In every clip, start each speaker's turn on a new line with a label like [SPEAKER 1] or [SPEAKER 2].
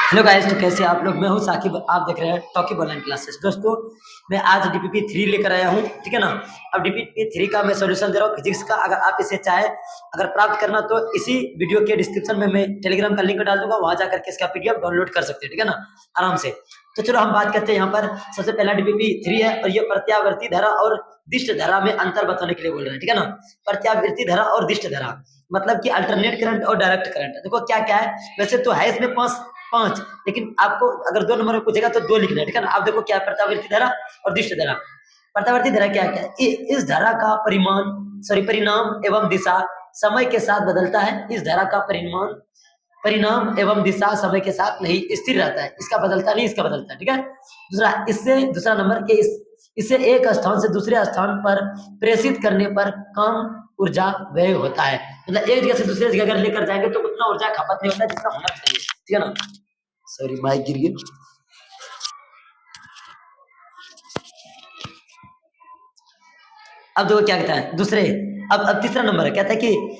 [SPEAKER 1] Hello guys, तो कैसे आप लोग। मैं हूं साकिब, आप देख रहे हैं टॉकी ऑनलाइन क्लासेस। दोस्तों, मैं आज डीपीपी 3 लेकर आया हूं, ठीक है ना। अब डीपीपी 3 का मैं सॉल्यूशन दे रहा हूं फिजिक्स का। अगर आप इसे चाहे अगर प्राप्त करना तो इसी वीडियो के डिस्क्रिप्शन में मैं टेलीग्राम का लिंक डाल दूंगा, वहां जाकर के इसका पीडीएफ डाउनलोड कर सकते हैं, ठीक है ना, आराम से। तो चलो हम बात करते हैं। यहाँ पर सबसे पहला डीपीपी 3 है और ये प्रत्यावर्ती धारा और दिष्ट धारा में अंतर बताने के लिए बोल रहे हैं, ठीक है ना। प्रत्यावर्ती धारा और दिष्ट धारा मतलब कि अल्टरनेट करंट और डायरेक्ट करंट। देखो क्या क्या है, वैसे तो है इसमें पांच पांच, लेकिन आपको अगर 2 नंबर में पूछेगा तो 2 लिखना है, ठीक है ना। आप देखो क्या है, प्रत्यावर्ती धारा और दिष्ट धारा। प्रत्यावर्ती धारा क्या क्या है, इस धारा का परिणाम एवं दिशा समय के साथ बदलता है। इस धारा का परिणाम एवं दिशा समय के साथ नहीं स्थिर रहता है, इसका बदलता नहीं, इसका बदलता है, ठीक है। दूसरा नंबर के इसे एक स्थान से दूसरे स्थान पर प्रेषित करने पर कम ऊर्जा व्यय होता है। मतलब एक जगह से दूसरे जगह अगर लेकर जाएंगे तो उतना ऊर्जा खपत नहीं होता जितना होना चाहिए, ठीक है ना। सॉरी, माइक गिर गई। अब देखो क्या कहता है दूसरे। अब तीसरा नंबर है, कहता है कि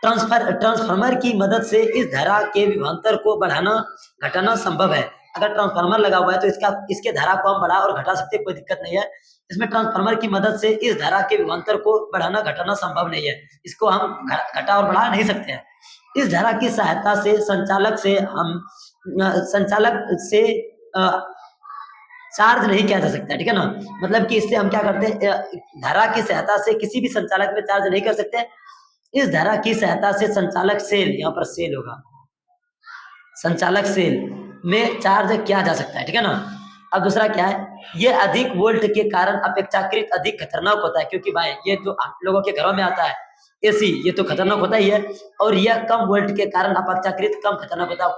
[SPEAKER 1] ट्रांसफार्मर की मदद से इस धारा के विभवांतर को बढ़ाना घटाना संभव है। अगर ट्रांसफार्मर लगा हुआ है तो इसके धारा को हम बढ़ा और घटा सकते हैं, कोई दिक्कत नहीं है। इसमें ट्रांसफार्मर की मदद से इस धारा के विभवांतर को बढ़ाना घटाना संभव नहीं है, इसको हम घटा और बढ़ा नहीं सकते हैं। इस धारा की सहायता से संचालक से चार्ज नहीं किया जा सकता, ठीक है ना। मतलब कि इससे हम क्या करते हैं, धारा की सहायता से किसी भी संचालक में चार्ज नहीं कर सकते। इस धारा की सहायता से संचालक सेल, यहाँ पर सेल होगा, संचालक सेल में चार्ज किया जा सकता है, ठीक है ना। अब दूसरा क्या है, ये अधिक वोल्ट के कारण अपेक्षाकृत अधिक खतरनाक होता है, क्योंकि भाई ये जो आप लोगों के घरों में आता है एसी, ये तो खतरनाक होता ही है, और यह कम वोल्ट के कारण अपेक्षाकृत कम खतरनाक होता है।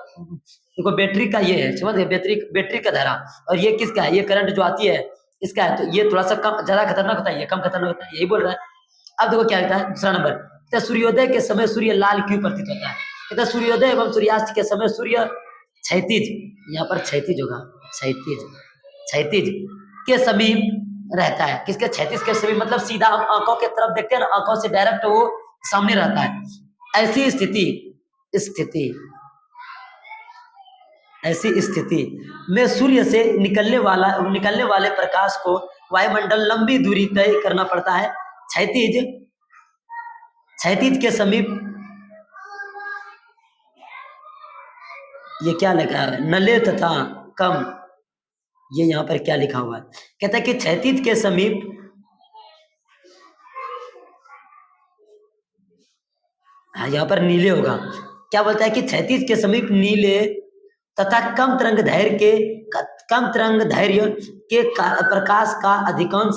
[SPEAKER 1] देखो बैटरी का ये है, समझ गए, बैटरी का धारा, और ये किसका है, ये करंट जो आती है इसका है, तो ये थोड़ा सा कम ज्यादा खतरनाक होता है, ये कम खतरनाक होता है, यही बोल रहा है। अब देखो क्या कहता है दूसरा नंबर, तो सूर्योदय के समय सूर्य लाल क्यों प्रतीत होता है। कहता है सूर्योदय एवं सूर्यास्त के समय सूर्य क्षैतिज, यहाँ पर क्षैतिज होगा, क्षैतिज के समीप रहता है। किसके, क्षैतिज के समीप, मतलब सीधा हम आंखों के तरफ देखते हैं ना, आंखों से डायरेक्ट वो सामने रहता है। ऐसी स्थिति में सूर्य से निकलने वाले प्रकाश को वायुमंडल लंबी दूरी तय करना पड़ता है। क्षैतिज के समीप ये क्या लिखा है, नले तथा कम, ये यहाँ पर क्या लिखा हुआ है, कहता है कि क्षैतिज के समीप हाँ, यहाँ पर नीले होगा। क्या बोलता है कि क्षैतिज के समीप नीले तथा कम तरंग दैर्घ्य के प्रकाश का अधिकांश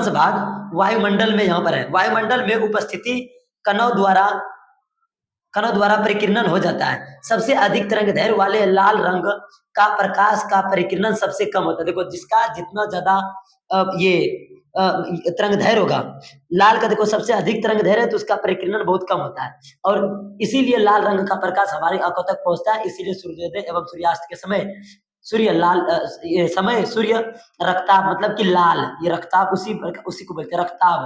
[SPEAKER 1] भाग वायुमंडल में, यहाँ पर है, वायुमंडल में उपस्थिति कणों द्वारा परिकीर्णन हो जाता है। सबसे अधिक तरंग दैर्घ्य वाले लाल रंग का प्रकाश का परिकीर्णन सबसे कम होता है। देखो जिसका जितना ज्यादा तरंग दैर्घ्य होगा, लाल का देखो सबसे अधिक तरंग दैर्घ्य है तो उसका परिकीर्णन बहुत कम होता है, और इसीलिए लाल रंग का प्रकाश हमारी आंखों तक पहुंचता है। इसीलिए सूर्योदय एवं सूर्यास्त के समय सूर्य रक्ताभ, मतलब कि लाल, ये रक्ताभ उसी को बोलते हैं, रक्ताभ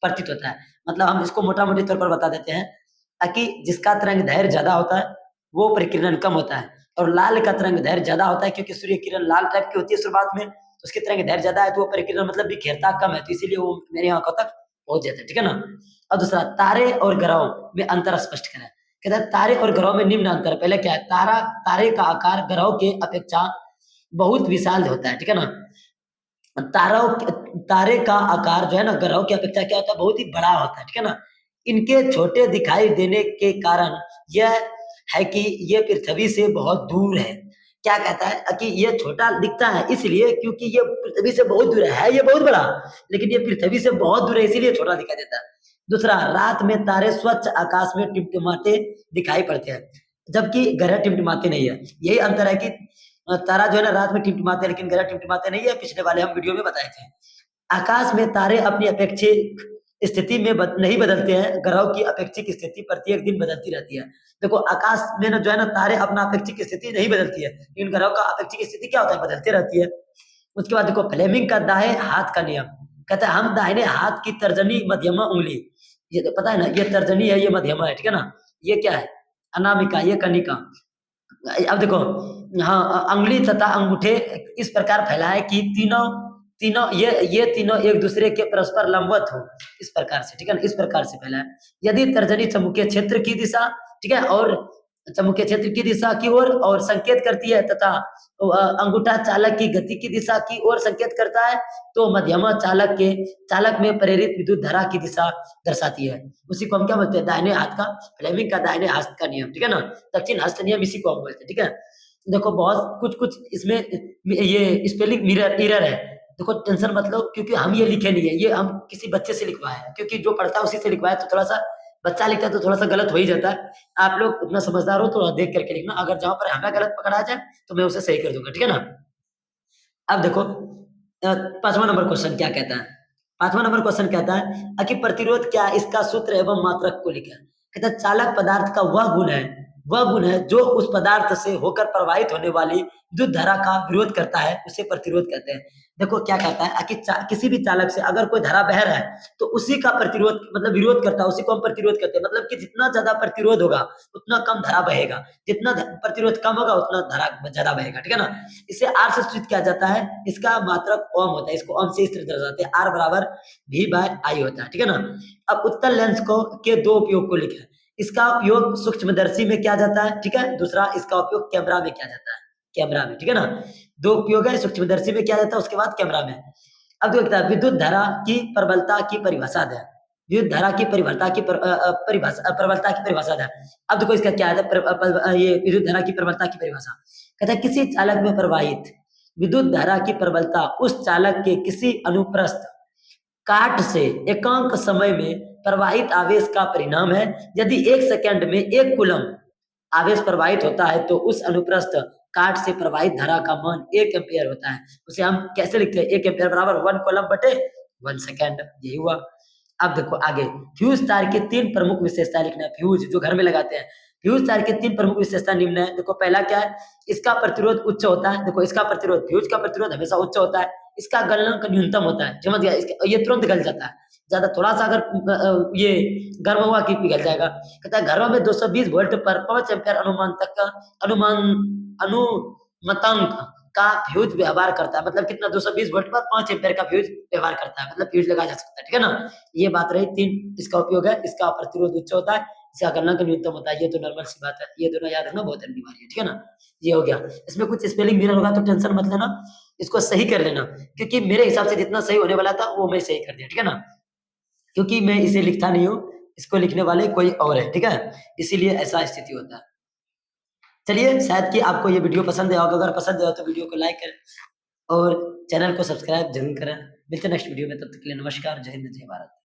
[SPEAKER 1] प्रतीत होता है। मतलब हम इसको मोटा मोटी तौर पर बता देते हैं कि जिसका तरंग दैर्घ्य ज्यादा होता है वो परिकीर्णन कम होता है, और लाल का तरंग दैर्घ्य ज्यादा होता है क्योंकि सूर्य किरण लाल टाइप की होती है शुरुआत में, तो उसकी तरंग दैर्घ्य ज्यादा है तो वो परिकीर्णन मतलब भी घेरता कम है, तो इसीलिए वो मेरी आंखों तक पहुंच जाता है, ठीक है ना। और दूसरा, तारे और ग्रहों में अंतर स्पष्ट करें। कहता है तारे और ग्रहों में निम्न अंतर। पहले क्या है, तारे का आकार ग्रहों के अपेक्षा बहुत विशाल होता है, ठीक है ना। तारे का आकार जो है ना, ग्रहों की अपेक्षा क्या होता है, बहुत ही बड़ा होता है, ठीक है ना। इनके छोटे दिखाई देने के कारण यह है कि ये पृथ्वी से बहुत दूर है। क्या कहता है कि ये छोटा दिखता है इसलिए क्योंकि ये पृथ्वी से बहुत दूर है, ये बहुत बड़ा, लेकिन ये पृथ्वी से बहुत दूर है इसीलिए छोटा दिखाई देता है। दूसरा, रात में तारे स्वच्छ आकाश में टिमटिमाते दिखाई पड़ते हैं, जबकि ग्रह टिमटिमाते नहीं है। यही अंतर है कि तारा जो है ना रात में टिमटिमाते हैं लेकिन ग्रह टिमटिमाते नहीं है, पिछले वाले हम वीडियो में बताए थे। आकाश में तारे अपनी अपेक्षित स्थिति में नहीं बदलते हैं, ग्रहों की अपेक्षित स्थिति प्रत्येक दिन बदलती रहती है। देखो आकाश में ना जो है ना तारे अपना अपेक्षित स्थिति नहीं बदलती है, लेकिन ग्रहों का अपेक्षित स्थिति क्या होता है, बदलती रहती है। उसके बाद देखो फ्लेमिंग का दाएं हाथ का नियम, कहता है हम दाहिने हाथ की तर्जनी मध्यमा उंगली, ये तो पता है ना, ये तर्जनी है ये मध्यमा है, ठीक है ना, ये क्या है? अनामिका, ये कनिका। अब देखो, हाँ, अंगुली तथा अंगूठे इस प्रकार फैलाए कि तीनों तीनों ये तीनों एक दूसरे के परस्पर लंबवत हो, इस प्रकार से, ठीक है ना? इस प्रकार से फैलाए। यदि तर्जनी चुंबकीय क्षेत्र की दिशा, ठीक है, और चुंबकीय क्षेत्र की दिशा की ओर और संकेत करती है तथा अंगूठा चालक की गति की दिशा की ओर संकेत करता है, तो मध्यमा चालक में प्रेरित विद्युत धारा की दिशा दर्शाती है। उसी को हम क्या बोलते हैं? दाहिने हाथ का, फ्लेमिंग का दाहिने हाथ का नियम, ठीक है ना? दक्षिण हस्त नियम, इसी को हम बोलते हैं, ठीक है? देखो, बहुत कुछ इसमें ये स्पेलिंग मिरर एरर है। देखो, टेंशन मत लो, क्योंकि हम ये लिखे नहीं है, ये हम किसी बच्चे से लिखवाए हैं, क्योंकि जो पढ़ता है उसी से लिखवाए, तो थोड़ा सा बच्चा लिखता है तो थोड़ा सा गलत हो ही जाता है। आप लोग उतना समझदार हो, थोड़ा देख करके लिखना, अगर जहां पर हमें गलत पकड़ा जाए तो मैं उसे सही कर दूंगा, ठीक है ना? अब देखो, पांचवा नंबर क्वेश्चन क्या कहता है? पांचवा नंबर क्वेश्चन कहता है कि प्रतिरोध क्या है, इसका सूत्र एवं मात्रक को लिखें। कहता है चालक पदार्थ का वह गुण है जो उस पदार्थ से होकर प्रवाहित होने वाली विद्युत धारा का विरोध करता है, उसे प्रतिरोध कहते हैं। देखो क्या कहता है कि किसी भी चालक से अगर कोई धारा बह रहा है तो उसी का प्रतिरोध, मतलब विरोध करता है, उसी को हम प्रतिरोध कहते हैं। मतलब कि जितना ज्यादा प्रतिरोध होगा उतना कम धारा बहेगा, जितना प्रतिरोध कम होगा उतना धारा ज्यादा बहेगा, ठीक है ना? इसे आर से सूचित किया जाता है, इसका मात्रक ओम होता है, इसको ओम से इस तरह दर्शाते हैं, आर बराबर वी बाय आई होता है, ठीक है ना? अब उत्तल लेंस को के दो उपयोग को लिखें। इसका उपयोग सूक्ष्मदर्शी में किया जाता है, ठीक है? दूसरा, इसका उपयोग कैमरा में किया जाता है, कैमरा में, ठीक है ना? दो उपयोग है, सूक्ष्मदर्शी में किया जाता है, उसके बाद कैमरा में। अब देखो, विद्युत धारा की प्रबलता की परिभाषा है, विद्युत धारा की प्रबलता की परिभाषा है। अब देखो इसका क्या है, ये विद्युत धारा की प्रबलता की परिभाषा कहता है किसी चालक में प्रवाहित विद्युत धारा की प्रबलता उस चालक के किसी अनुप्रस्थ काट से एकांक समय में प्रवाहित आवेश का परिणाम है। यदि 1 सेकंड में 1 कूलम आवेश प्रवाहित होता है तो उस अनुप्रस्थ काट से प्रवाहित धारा का मान 1 एम्पीयर होता है। उसे हम कैसे लिखते हैं? 1 एम्पीयर बराबर 1 कूलम बटे 1 सेकंड, यही हुआ। अब देखो आगे, फ्यूज तार की 3 प्रमुख विशेषताएं लिखना है। फ्यूज जो घर में लगाते हैं, फ्यूज तार की 3 प्रमुख विशेषता निम्न है। देखो, पहला क्या है? इसका प्रतिरोध उच्च होता है। देखो, इसका प्रतिरोध, फ्यूज का प्रतिरोध हमेशा उच्च होता है। इसका गलनांक न्यूनतम होता है, समझ गया? ये तुरंत गल जाता है, ज्यादा थोड़ा सा अगर ये गर्म हुआ कि पिघल जाएगा। कहता है घरों में 220 वोल्ट पर 5 एम्पीयर अनुमतांक का फ्यूज व्यवहार करता है। मतलब कितना? 220 वोल्ट पर 5 एम्पीयर का फ्यूज व्यवहार करता है, मतलब फ्यूज लगा जा सकता है, ठीक है ना? ये बात रही 3, इसका उपयोग है। इसका प्रतिरोध उच्च होता है, इसका गलनांक न्यूनतम होता है। ये तो नॉर्मल सी बात है, ये दोनों याद रखना बहुत अनिवार्य है, ठीक है ना? ये हो गया। इसमें कुछ स्पेलिंग मिरर होगा तो टेंशन मत लेना, इसको सही कर लेना, क्योंकि मेरे हिसाब से जितना सही होने वाला था वो मैं सही कर दिया, ठीक है ना? क्योंकि मैं इसे लिखता नहीं हूँ, इसको लिखने वाले कोई और है, ठीक है? इसीलिए ऐसा स्थिति होता है। चलिए, शायद कि आपको ये वीडियो पसंद आया होगा। अगर पसंद आया तो वीडियो को लाइक करें और चैनल को सब्सक्राइब जरूर करें। मिलते हैं नेक्स्ट वीडियो में, तब तक के लिए नमस्कार, जय हिंद, जय भारत।